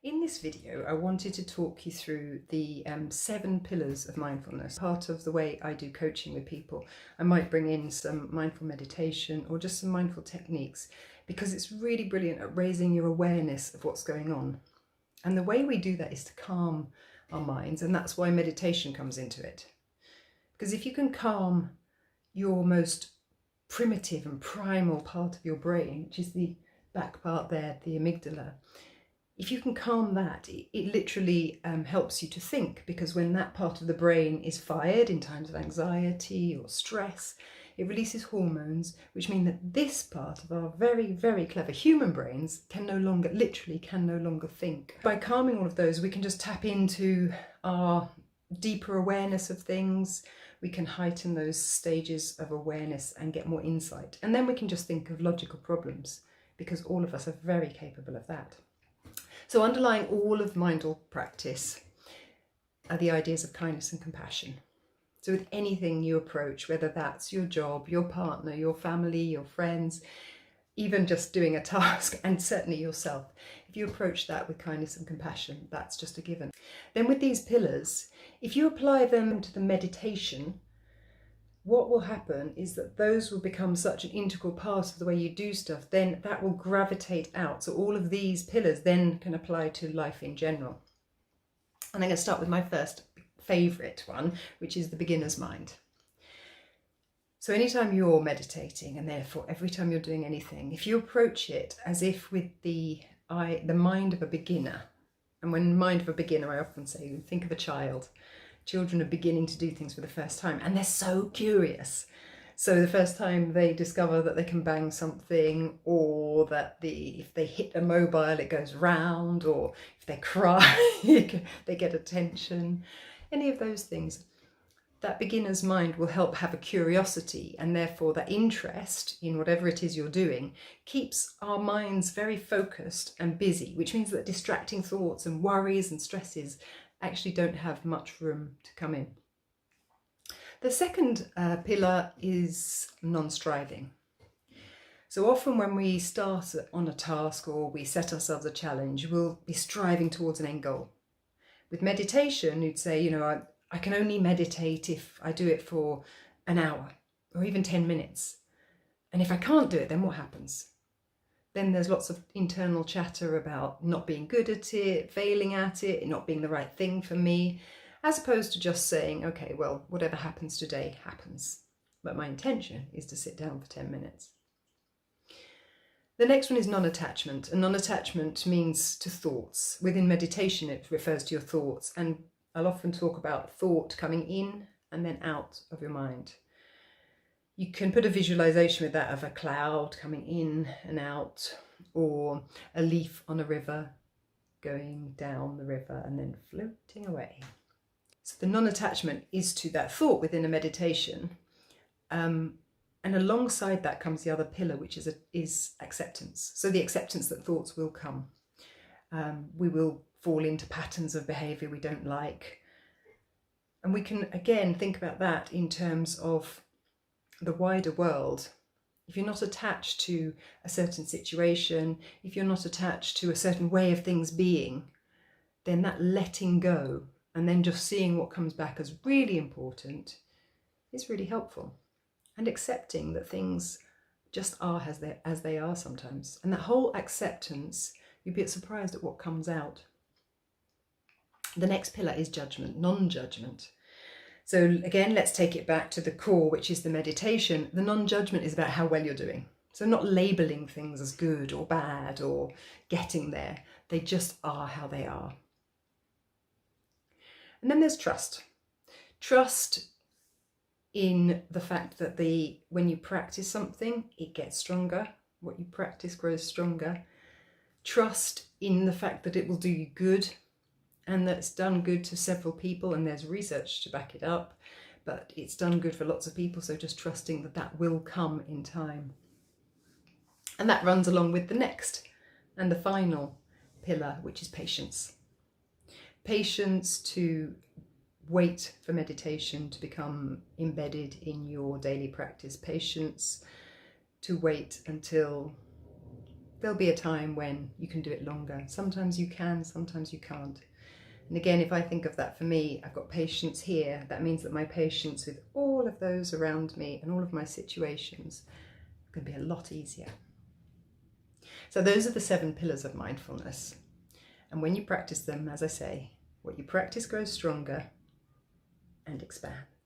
In this video, I wanted to talk you through the 7 pillars of mindfulness. Part of the way I do coaching with people, I might bring in some mindful meditation or just some mindful techniques because it's really brilliant at raising your awareness of what's going on. And the way we do that is to calm our minds, and that's why meditation comes into it. Because if you can calm your most primitive and primal part of your brain, which is the back part there, the amygdala, if you can calm that, it literally helps you to think, because when that part of the brain is fired in times of anxiety or stress, it releases hormones, which mean that this part of our very, very clever human brains can no longer think. By calming all of those, we can just tap into our deeper awareness of things. We can heighten those stages of awareness and get more insight. And then we can just think of logical problems, because all of us are very capable of that. So underlying all of mindful practice are the ideas of kindness and compassion. So with anything you approach, whether that's your job, your partner, your family, your friends, even just doing a task, and certainly yourself, if you approach that with kindness and compassion, that's just a given. Then with these pillars, if you apply them to the meditation, what will happen is that those will become such an integral part of the way you do stuff, then that will gravitate out. So all of these pillars then can apply to life in general. And I'm going to start with my first favourite one, which is the beginner's mind. So anytime you're meditating, and therefore every time you're doing anything, if you approach it as if with the mind of a beginner, and when mind of a beginner, I often say, think of a child. Children are beginning to do things for the first time, and they're so curious. So the first time they discover that they can bang something, or that if they hit a mobile it goes round, or if they cry they get attention, any of those things, that beginner's mind will help have a curiosity, and therefore that interest in whatever it is you're doing keeps our minds very focused and busy, which means that distracting thoughts and worries and stresses actually don't have much room to come in. The second pillar is non-striving. So often when we start on a task or we set ourselves a challenge, we'll be striving towards an end goal. With meditation, you'd say, I can only meditate if I do it for an hour or even 10 minutes. And if I can't do it, then what happens? Then there's lots of internal chatter about not being good at it, failing at it, not being the right thing for me, as opposed to just saying, okay, well, whatever happens today happens. But my intention is to sit down for 10 minutes. The next one is non-attachment. And non-attachment means to thoughts. Within meditation, it refers to your thoughts. And I'll often talk about thought coming in and then out of your mind. You can put a visualization with that of a cloud coming in and out, or a leaf on a river going down the river and then floating away. So the non-attachment is to that thought within a meditation. And alongside that comes the other pillar, which is acceptance. So the acceptance that thoughts will come. We will fall into patterns of behaviour we don't like. And we can, again, think about that in terms of the wider world. If you're not attached to a certain situation, if you're not attached to a certain way of things being, then that letting go and then just seeing what comes back as really important is really helpful. And accepting that things just are as they are sometimes. And that whole acceptance, you'd be surprised at what comes out. The next pillar is judgment, non-judgment. So again, let's take it back to the core, which is the meditation. The non-judgment is about how well you're doing. So not labeling things as good or bad or getting there. They just are how they are. And then there's trust. Trust in the fact that when you practice something, it gets stronger. What you practice grows stronger. Trust in the fact that it will do you good, and that it's done good to several people, and there's research to back it up, but it's done good for lots of people, so just trusting that that will come in time. And that runs along with the next and the final pillar, which is patience. Patience to wait for meditation to become embedded in your daily practice. Patience to wait until there'll be a time when you can do it longer. Sometimes you can, sometimes you can't. And again, if I think of that for me, I've got patience here. That means that my patience with all of those around me and all of my situations can be a lot easier. So those are the 7 pillars of mindfulness. And when you practice them, as I say, what you practice grows stronger and expands.